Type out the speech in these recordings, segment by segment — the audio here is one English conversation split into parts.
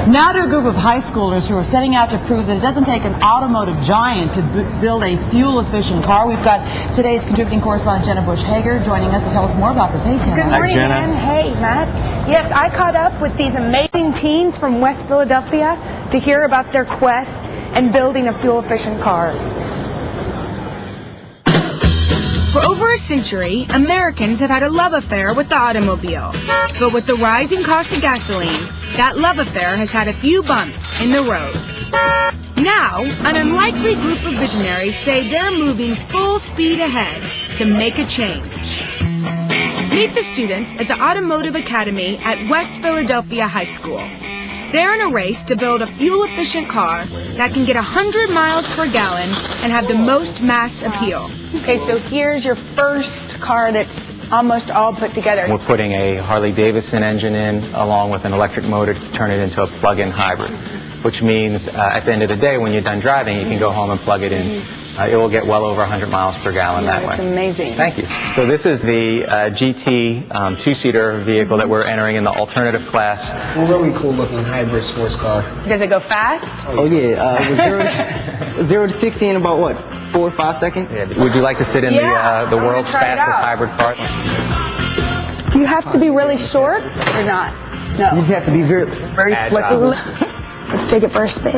Now to a group of high schoolers who are setting out to prove that it doesn't take an automotive giant to build a fuel-efficient car. We've got today's contributing correspondent Jenna Bush Hager joining us to tell us more about this. Hey, Jenna. Good morning, Jenna. Ann. Hey, Matt. Yes, I caught up with these amazing teens from West Philadelphia to hear about their quest and building a fuel-efficient car. For over a century, Americans have had a love affair with the automobile. But with the rising cost of gasoline, that love affair has had a few bumps in the road. Now, an unlikely group of visionaries say they're moving full speed ahead to make a change. Meet the students at the Automotive Academy at West Philadelphia High School. They're in a race to build a fuel-efficient car that can get 100 miles per gallon and have the most mass appeal. Okay, so here's your first car that's almost all put together. We're putting a Harley-Davidson engine in along with an electric motor to turn it into a plug-in hybrid, which means at the end of the day, when you're done driving, you can go home and plug it in. It will get well over 100 miles per gallon that way. That's amazing. Thank you. So this is the GT two-seater vehicle that we're entering in the alternative class. A really cool looking hybrid sports car. Does it go fast? Oh yeah, with 0 to 60 in about what, 4 or 5 seconds? Yeah. Would you like to sit in the world's try it fastest out. hybrid car? You have to be really short or not? You No. just have to be very Agile. flexible. Let's take it for a spin.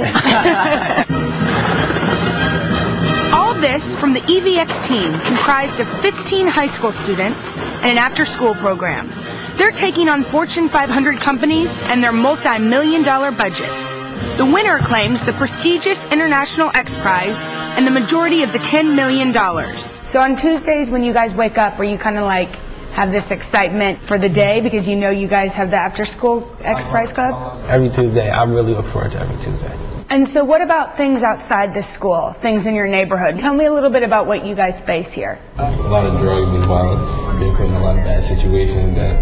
All this from the EVX team, comprised of 15 high school students and an after-school program. They're taking on Fortune 500 companies and their multi-million-dollar budgets. The winner claims the prestigious International X Prize and the majority of the $10 million. So on Tuesdays when you guys wake up, are you kind of like have this excitement for the day because you know you guys have the after-school X Prize Club? Every Tuesday, I really look forward to every Tuesday. And so what about things outside the school, things in your neighborhood? Tell me a little bit about what you guys face here. A lot of drugs and violence. I've been put in a lot of bad situations that,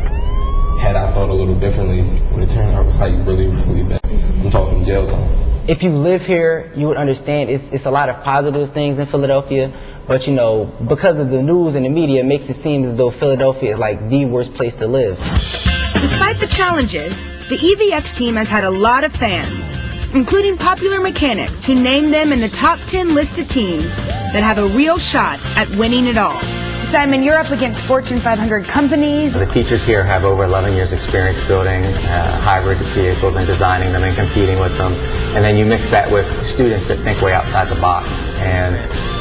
had I thought a little differently, would have turned out like really, really bad. I'm talking jail time. If you live here, you would understand it's a lot of positive things in Philadelphia, but you know, because of the news and the media, it makes it seem as though Philadelphia is like the worst place to live. Despite the challenges, the EVX team has had a lot of fans, including popular mechanics who named them in the top 10 list of teams that have a real shot at winning it all. Simon, you're up against Fortune 500 companies. The teachers here have over 11 years experience building hybrid vehicles and designing them and competing with them. And then you mix that with students that think way outside the box. And,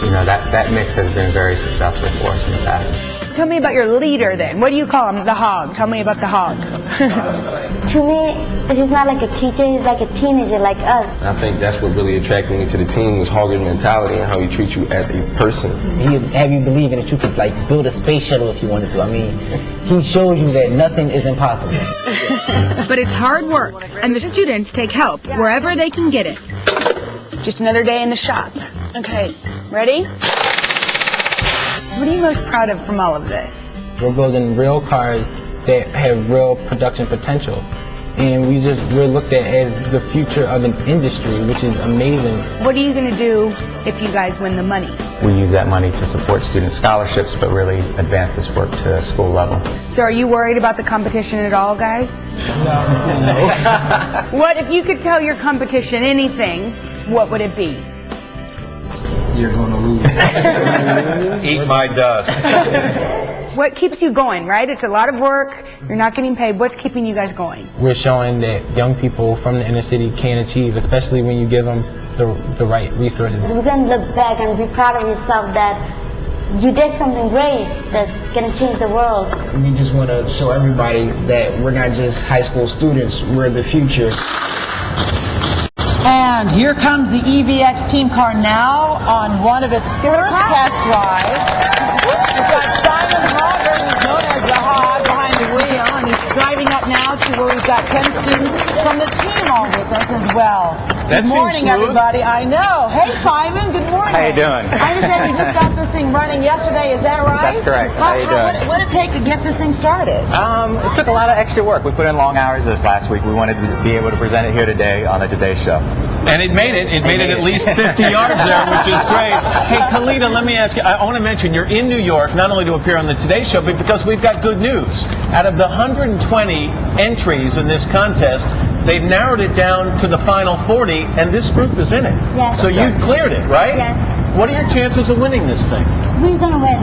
you know, that mix has been very successful for us in the past. Tell me about your leader then. What do you call him? The hog. Tell me about the hog. To me, he's not like a teacher, he's like a teenager like us. And I think that's what really attracted me to the team was Hogger's mentality and how he treats you as a person. He have you believing that you could like build a space shuttle if you wanted to. I mean, he shows you that nothing is impossible. But it's hard work, and the students take help wherever they can get it. Just another day in the shop. Okay, ready? What are you most proud of from all of this? We're building real cars that have real production potential. And we're looked at as the future of an industry, which is amazing. What are you going to do if you guys win the money? We use that money to support student scholarships, but really advance this work to a school level. So are you worried about the competition at all, guys? No. What if you could tell your competition anything, what would it be? You're going to lose. Eat my dust. What keeps you going, right? It's a lot of work. You're not getting paid. What's keeping you guys going? We're showing that young people from the inner city can achieve, especially when you give them the right resources. You can look back and be proud of yourself that you did something great that's gonna change the world. We just want to show everybody that we're not just high school students, we're the future. And here comes the EVX team car now on one of its first test drives. We've got Simon Hogger, who's known as the Hog, behind the wheel, and he's driving up now to where we've got 10 students from the team all with us as well. That Good morning, seems smooth. everybody. I know. Hey, Simon. Good morning. How you doing? I understand you just got this thing running yesterday. Is that right? That's correct. How you doing? What did it take to get this thing started? It took a lot of extra work. We put in long hours this last week. We wanted to be able to present it here today on the Today Show. And it made it. It made it at least 50 yards there, which is great. Hey, Khalida, let me ask you. I want to mention you're in New York not only to appear on the Today Show, but because we've got good news. Out of the 120 entries in this contest, they've narrowed it down to the final 40, and this group is in it. Yes. So you've cleared it, right? Yes. What are your chances of winning this thing? We're gonna win.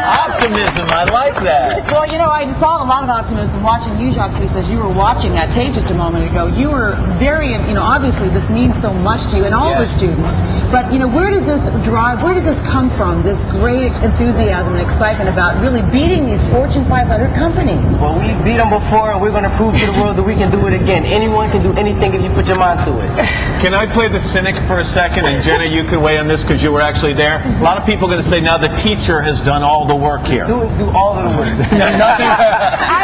Optimism, I like that. Well, you know, I saw a lot of optimism watching you, Jacques, as you were watching that tape just a moment ago. You were very, you know, obviously this means so much to you and all the students. But, you know, where does this drive, where does this come from, this great enthusiasm and excitement about really beating these Fortune 500 companies? Well, we beat them before, and we're going to prove to the world that we can do it again. Anyone can do anything if you put your mind to it. Can I play the cynic for a second? And Jenna, you can weigh on this because you were actually there. A lot of people are going to say, now the teacher has done all the work here. Students do all of the work. Nothing.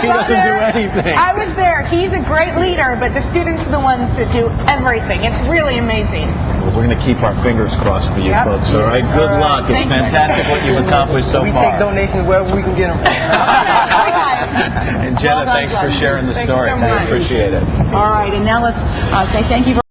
He was doesn't do there. anything. I was there. He's a great leader, but the students are the ones that do everything. It's really amazing. Well, we're going to keep our fingers crossed for you Yep. folks, all right? Good luck. It's fantastic what you've accomplished so We far. take donations wherever we can get them from. And Jenna, Well done, thanks for Jacques. sharing the story. so We much. appreciate it. All right, and now let's say thank you very